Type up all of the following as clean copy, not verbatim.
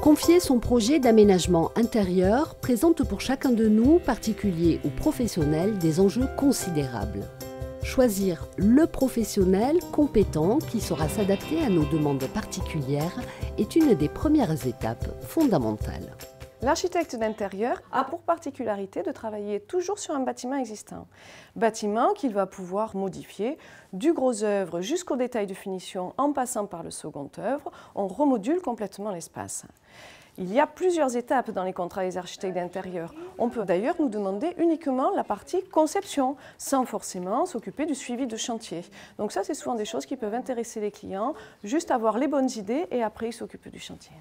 Confier son projet d'aménagement intérieur présente pour chacun de nous, particuliers ou professionnels, des enjeux considérables. Choisir le professionnel compétent qui saura s'adapter à nos demandes particulières est une des premières étapes fondamentales. L'architecte d'intérieur a pour particularité de travailler toujours sur un bâtiment existant. Bâtiment qu'il va pouvoir modifier du gros œuvre jusqu'au détail de finition en passant par le second œuvre. On remodule complètement l'espace. Il y a plusieurs étapes dans les contrats des architectes d'intérieur. On peut d'ailleurs nous demander uniquement la partie conception, sans forcément s'occuper du suivi de chantier. Donc ça, c'est souvent des choses qui peuvent intéresser les clients, juste avoir les bonnes idées et après ils s'occupent du chantier.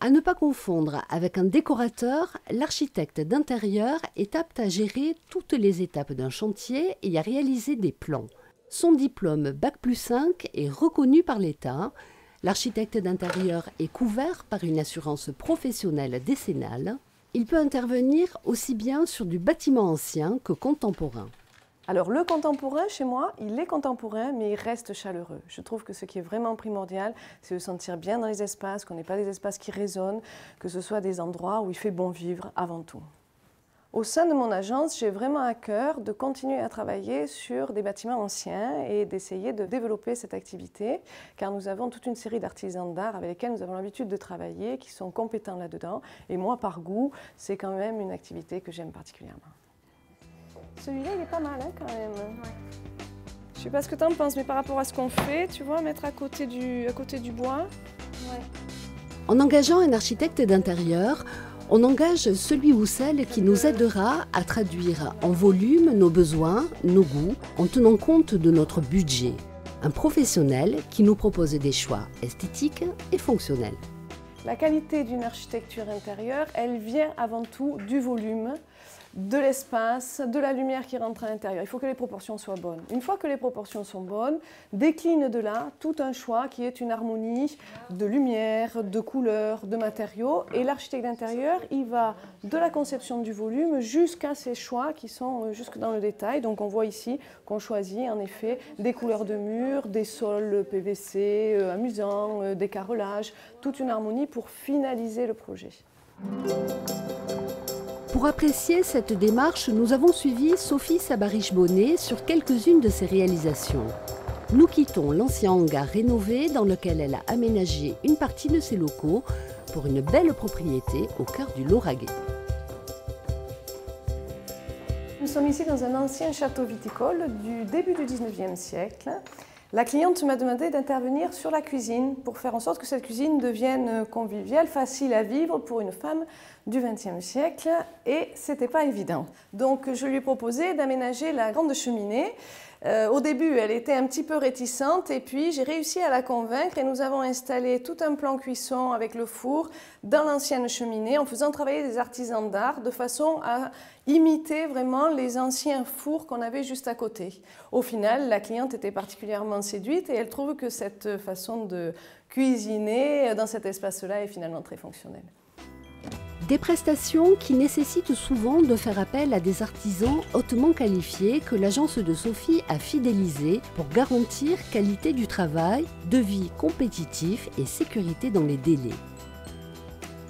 À ne pas confondre avec un décorateur, l'architecte d'intérieur est apte à gérer toutes les étapes d'un chantier et à réaliser des plans. Son diplôme Bac+5 est reconnu par l'État. L'architecte d'intérieur est couvert par une assurance professionnelle décennale. Il peut intervenir aussi bien sur du bâtiment ancien que contemporain. Alors le contemporain, chez moi, il est contemporain, mais il reste chaleureux. Je trouve que ce qui est vraiment primordial, c'est de se sentir bien dans les espaces, qu'on n'ait pas des espaces qui résonnent, que ce soit des endroits où il fait bon vivre avant tout. Au sein de mon agence, j'ai vraiment à cœur de continuer à travailler sur des bâtiments anciens et d'essayer de développer cette activité, car nous avons toute une série d'artisans d'art avec lesquels nous avons l'habitude de travailler, qui sont compétents là-dedans. Et moi, par goût, c'est quand même une activité que j'aime particulièrement. Celui-là, il est pas mal, hein, quand même. Ouais. Je sais pas ce que tu en penses, mais par rapport à ce qu'on fait, tu vois, mettre à côté du bois. Ouais. En engageant un architecte d'intérieur, on engage celui ou celle qui nous aidera à traduire en volume nos besoins, nos goûts, en tenant compte de notre budget. Un professionnel qui nous propose des choix esthétiques et fonctionnels. La qualité d'une architecture intérieure, elle vient avant tout du volume, de l'espace, de la lumière qui rentre à l'intérieur. Il faut que les proportions soient bonnes. Une fois que les proportions sont bonnes, décline de là tout un choix qui est une harmonie de lumière, de couleurs, de matériaux. Et l'architecte d'intérieur, il va de la conception du volume jusqu'à ces choix qui sont jusque dans le détail. Donc on voit ici qu'on choisit en effet des couleurs de murs, des sols PVC amusants, des carrelages, toute une harmonie pour finaliser le projet. Pour apprécier cette démarche, nous avons suivi Sophie Sabarich-Bonnet sur quelques-unes de ses réalisations. Nous quittons l'ancien hangar rénové dans lequel elle a aménagé une partie de ses locaux pour une belle propriété au cœur du Lauragais. Nous sommes ici dans un ancien château viticole du début du 19e siècle. La cliente m'a demandé d'intervenir sur la cuisine pour faire en sorte que cette cuisine devienne conviviale, facile à vivre pour une femme du XXe siècle et c'était pas évident. Donc je lui ai proposé d'aménager la grande cheminée. Au début, elle était un petit peu réticente et puis j'ai réussi à la convaincre et nous avons installé tout un plan cuisson avec le four dans l'ancienne cheminée en faisant travailler des artisans d'art de façon à imiter vraiment les anciens fours qu'on avait juste à côté. Au final, la cliente était particulièrement séduite et elle trouve que cette façon de cuisiner dans cet espace-là est finalement très fonctionnelle. Des prestations qui nécessitent souvent de faire appel à des artisans hautement qualifiés que l'agence de Sophie a fidélisés pour garantir qualité du travail, devis compétitif et sécurité dans les délais.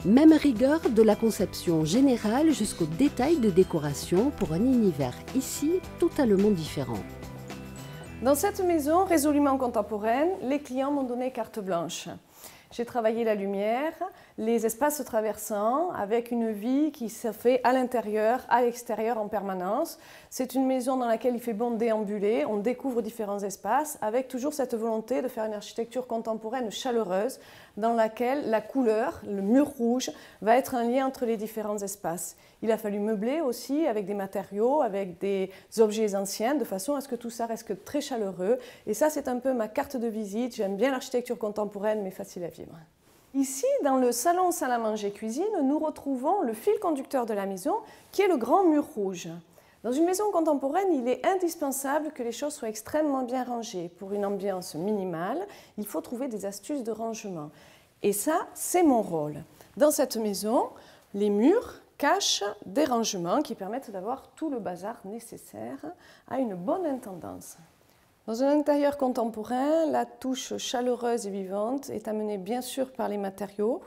Même rigueur de la conception générale jusqu'au détail de décoration pour un univers ici totalement différent. Dans cette maison résolument contemporaine, les clients m'ont donné carte blanche. J'ai travaillé la lumière, les espaces traversants avec une vie qui se fait à l'intérieur, à l'extérieur en permanence. C'est une maison dans laquelle il fait bon déambuler, on découvre différents espaces avec toujours cette volonté de faire une architecture contemporaine chaleureuse dans laquelle la couleur, le mur rouge, va être un lien entre les différents espaces. Il a fallu meubler aussi avec des matériaux, avec des objets anciens, de façon à ce que tout ça reste très chaleureux. Et ça, c'est un peu ma carte de visite. J'aime bien l'architecture contemporaine, mais facile à vivre. Ici, dans le salon salle à manger cuisine, nous retrouvons le fil conducteur de la maison, qui est le grand mur rouge. Dans une maison contemporaine, il est indispensable que les choses soient extrêmement bien rangées. Pour une ambiance minimale, il faut trouver des astuces de rangement. Et ça, c'est mon rôle. Dans cette maison, les murs cachent des rangements qui permettent d'avoir tout le bazar nécessaire à une bonne intendance. Dans un intérieur contemporain, la touche chaleureuse et vivante est amenée bien sûr par les matériaux.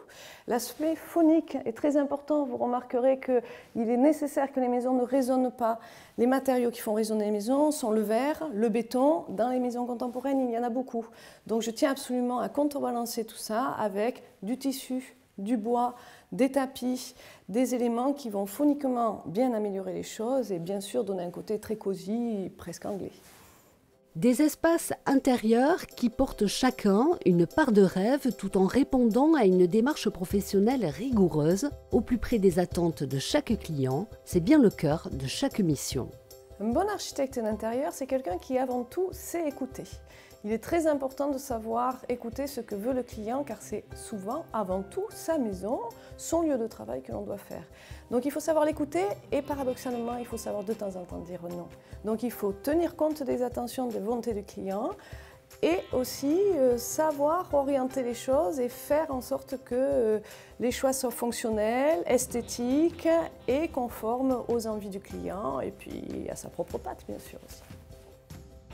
L'aspect phonique est très important. Vous remarquerez qu'il est nécessaire que les maisons ne résonnent pas. Les matériaux qui font résonner les maisons sont le verre, le béton. Dans les maisons contemporaines, il y en a beaucoup. Donc je tiens absolument à contrebalancer tout ça avec du tissu, du bois, des tapis, des éléments qui vont phoniquement bien améliorer les choses et bien sûr donner un côté très cosy, presque anglais. Des espaces intérieurs qui portent chacun une part de rêve tout en répondant à une démarche professionnelle rigoureuse au plus près des attentes de chaque client, c'est bien le cœur de chaque mission. Un bon architecte d'intérieur, c'est quelqu'un qui avant tout sait écouter. Il est très important de savoir écouter ce que veut le client car c'est souvent avant tout sa maison, son lieu de travail que l'on doit faire. Donc il faut savoir l'écouter et paradoxalement il faut savoir de temps en temps dire non. Donc il faut tenir compte des attentions, des volontés du client et aussi savoir orienter les choses et faire en sorte que les choix soient fonctionnels, esthétiques et conformes aux envies du client et puis à sa propre patte bien sûr aussi.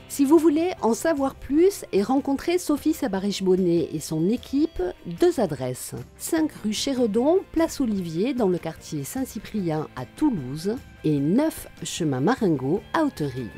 Si vous voulez en savoir plus et rencontrer Sophie Sabarich-Bonnet et son équipe, 2 adresses. 5 rue Chéredon, place Olivier dans le quartier Saint-Cyprien à Toulouse et 9 chemin Marengo à Haute-Rive.